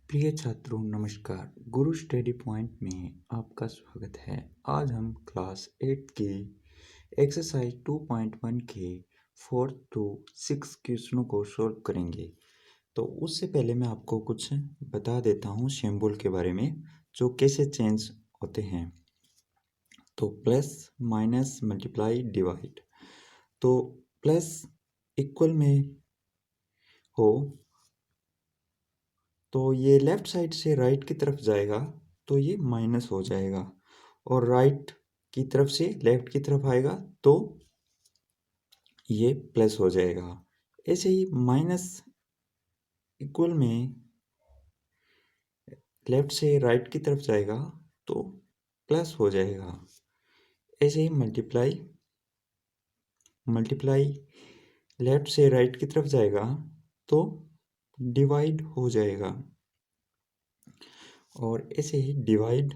प्रिय छात्रों नमस्कार। गुरु स्टडी पॉइंट में आपका स्वागत है। आज हम क्लास 8 की एक्सरसाइज 2.1 के 4 to 6 क्वेश्चनों को सॉल्व करेंगे। तो उससे पहले मैं आपको कुछ बता देता हूँ सिंबल के बारे में, जो कैसे चेंज होते हैं। तो प्लस, माइनस, मल्टीप्लाई, डिवाइड। तो प्लस इक्वल में हो तो ये लेफ्ट साइड से राइट की तरफ जाएगा तो ये माइनस हो जाएगा, और राइट की तरफ से लेफ्ट की तरफ आएगा तो ये प्लस हो जाएगा। ऐसे ही माइनस इक्वल में लेफ्ट से राइट की तरफ जाएगा तो प्लस हो जाएगा। ऐसे ही मल्टीप्लाई लेफ्ट से राइट की तरफ जाएगा तो डिवाइड हो जाएगा। और ऐसे ही डिवाइड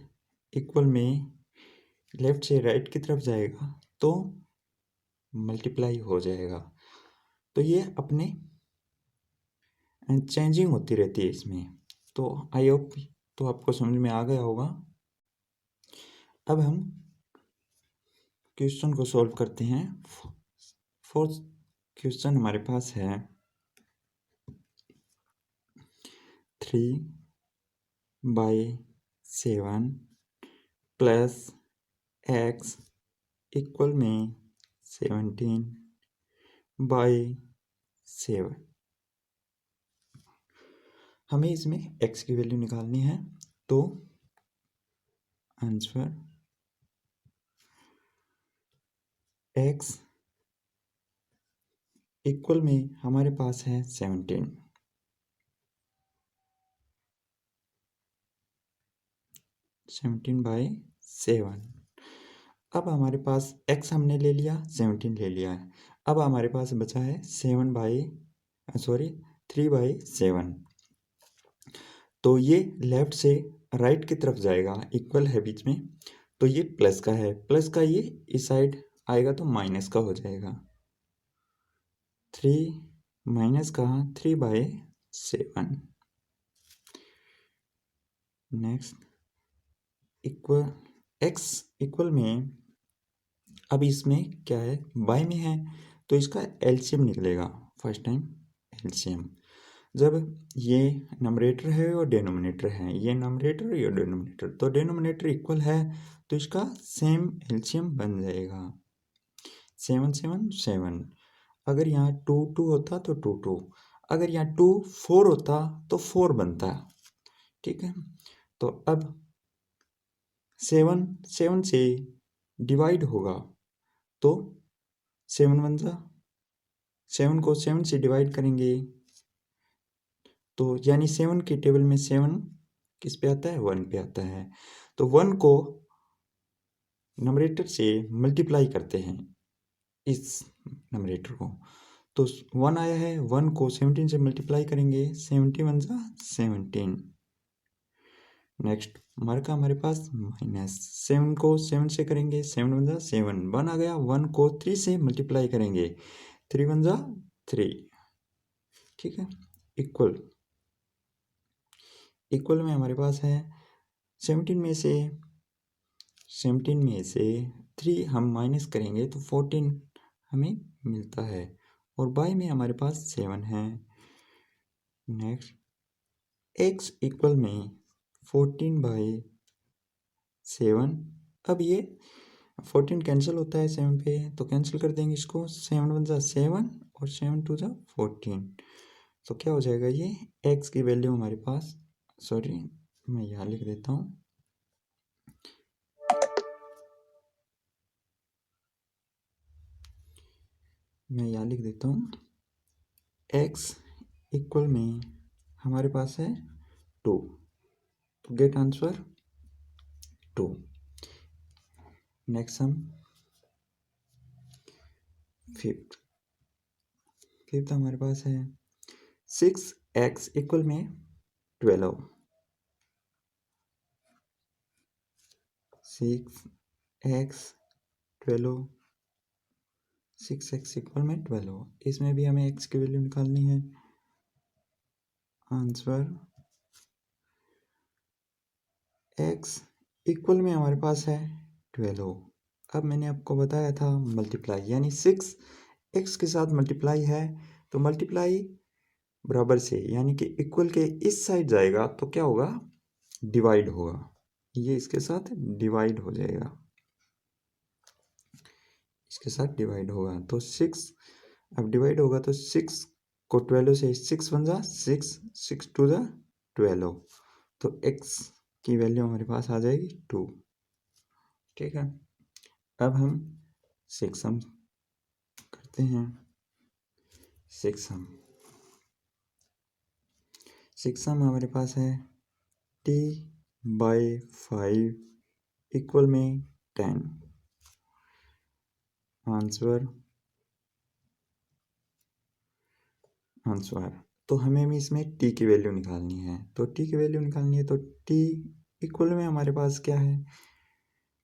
इक्वल में लेफ्ट से राइट की तरफ जाएगा तो मल्टीप्लाई हो जाएगा। तो ये अपने चेंजिंग होती रहती है इसमें। तो आई होप तो आपको समझ में आ गया होगा। अब हम क्वेश्चन को सॉल्व करते हैं। फोर्थ क्वेश्चन हमारे पास है 3/7 प्लस x इक्वल में 17/7। हमें इसमें x की वैल्यू निकालनी है। तो आंसर x इक्वल में हमारे पास है 17/7। अब हमारे पास x हमने ले लिया, 17 ले लिया है। अब हमारे पास बचा है 3/7। तो ये लेफ्ट से राइट की तरफ जाएगा, इक्वल है बीच में, तो ये प्लस का है। प्लस का ये इस साइड आएगा तो माइनस का हो जाएगा। 3 माइनस का 3/7। नेक्स्ट इक्वल x इक्वल में, अब इसमें क्या है, बाय में है तो इसका एलसीएम निकलेगा। फर्स्ट टाइम एलसीएम, जब ये नंबरेटर है और डिनोमिनेटर है, ये नंबरेटर ये डिनोमिनेटर, तो डिनोमिनेटर इक्वल है तो इसका सेम एलसीएम बन जाएगा 7 7 7। अगर यहाँ 2 2 होता तो 2 2, अगर यहाँ 2 4 होता तो 4 बनता। ठीक है, तो अब 7 7 से डिवाइड होगा तो 7 1 जा 7 को 7 से डिवाइड करेंगे तो यानी 7 की टेबल में 7 किस पे आता है, 1 पे आता है। तो 1 को नंबरेटर से मल्टीप्लाई करते हैं, इस नंबरेटर को, तो 1 आया है, 1 को 17 से मल्टीप्लाई करेंगे, 71 जा 17। नेक्स्ट मार्का हमारे पास माइनस, 7 को 7 से करेंगे, 7 1 जा 7, 1 आ गया, 1 को 3 से मल्टीप्लाई करेंगे, 3 1 जा 3। ठीक है, इक्वल में हमारे पास है 17 में से 3 हम माइनस करेंगे तो 14 हमें मिलता है, और बाय में हमारे पास 7 है। नेक्स्ट x इक्वल में 14/7। अब ये 14 कैंसिल होता है 7 पे, तो कैंसिल कर देंगे इसको, 7 1 जा 7 और 7 2 जा 14। तो क्या हो जाएगा, ये x की वैल्यू हमारे पास, सॉरी मैं यहाँ लिख देता हूँ, x इक्वल में हमारे पास है 2। तो get answer 2। Next sum fifth हमारे पास है 6x इक्वल में 12। 6x 12, 6x इक्वल में 12। इसमें भी हमें x की वैल्यू निकालनी है। आंसर एक्स इक्वल में हमारे पास है 12। अब मैंने आपको बताया था मल्टीप्लाई, यानी 6 एक्स के साथ मल्टीप्लाई है तो मल्टीप्लाई बराबर से यानी कि इक्वल के इस साइड जाएगा तो क्या होगा, डिवाइड होगा, ये इसके साथ डिवाइड हो जाएगा, इसके साथ डिवाइड होगा तो 6, अब डिवाइड होगा तो 6 को 12 से 6 बन जा 6, 6 टू द 12, तो x की वैल्यू हमारे पास आ जाएगी 2। ठीक है, अब हम 6 सम करते हैं। 6 सम हमारे पास है t/5 इक्वल में 10। आंसर तो हमें भी इसमें t की वैल्यू निकालनी है, तो t की वैल्यू निकालनी है तो t इक्वल में हमारे पास क्या है,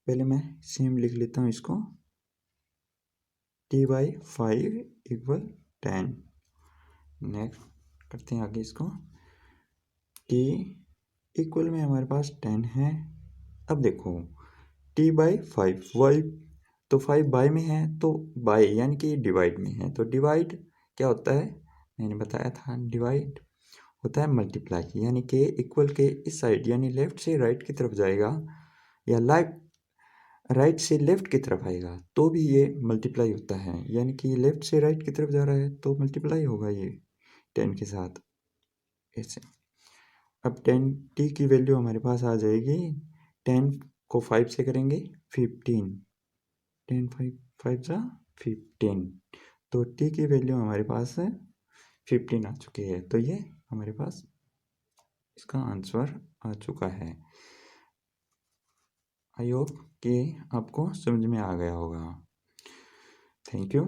पहले मैं सेम लिख लेता हूँ इसको, t/5 इक्वल 10। नेक्स्ट करते हैं आगे इसको, t इक्वल में हमारे पास 10 है। अब देखो t/5 वाई, तो 5 बाय में है तो बाय यानी कि डिवाइड में है, तो डिवाइड क्या होता है, मैंने बताया था डिवाइड होता है मल्टीप्लाई, यानी कि इक्वल के इस साइड यानी लेफ्ट से राइट की तरफ जाएगा या राइट से लेफ्ट की तरफ आएगा तो भी ये मल्टीप्लाई होता है, यानी कि लेफ्ट से राइट की तरफ जा रहा है तो मल्टीप्लाई होगा ये 10 के साथ ऐसे। अब 10 t की वैल्यू हमारे पास आ जाएगी, 10 को 5 से करेंगे 15, 10 5 जा 15, तो t की वैल्यू हमारे पास 15 आ चुकी है, तो ये हमारे पास इसका आंसर आ चुका है। आई होप कि आपको समझ में आ गया होगा। Thank you.